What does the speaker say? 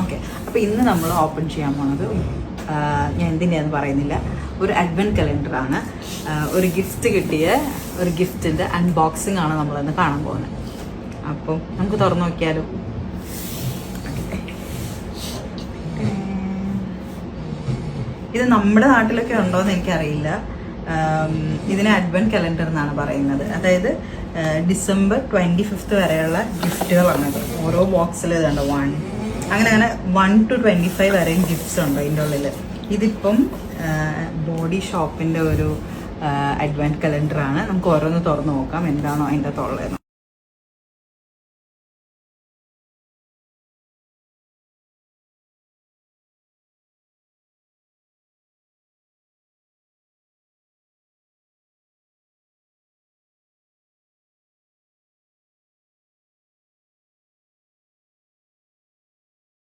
Okay, അപ്പോൾ ഇന്ന് നമ്മൾ ഓപ്പൺ ചെയ്യാൻ പോകുന്നത് ഞാൻ എന്തിനാന്ന് പറയുന്നില്ല, ഒരു അഡ്വെൻറ്റ് കലണ്ടറാണ്. ഒരു ഗിഫ്റ്റ് കിട്ടിയ ഒരു ഗിഫ്റ്റിൻ്റെ അൺബോക്സിംഗ് ആണ് നമ്മളിന്ന് കാണാൻ പോകുന്നത്. അപ്പം നമുക്ക് തുറന്നു നോക്കിയാലോ. ഇത് നമ്മുടെ നാട്ടിലൊക്കെ ഉണ്ടോയെന്ന് എനിക്കറിയില്ല. ഇതിനെ അഡ്വെൻറ്റ് കലണ്ടർ എന്നാണ് പറയുന്നത്. അതായത് ഡിസംബർ 25 വരെയുള്ള ഗിഫ്റ്റുകളാണിത്. ഓരോ ബോക്സിൽ ഇതുണ്ട് 1 to 25 വരെയും ഗിഫ്റ്റ്സ് ഉണ്ട് ഇതിൻ്റെ ഉള്ളിൽ. ഇതിപ്പം ബോഡി ഷോപ്പിൻ്റെ ഒരു അഡ്വെൻറ്റ് കലണ്ടറാണ്. നമുക്ക് ഓരോന്ന് തുറന്ന് നോക്കാം എന്താണോ അതിൻ്റെ തൊള്ളേന്ന്.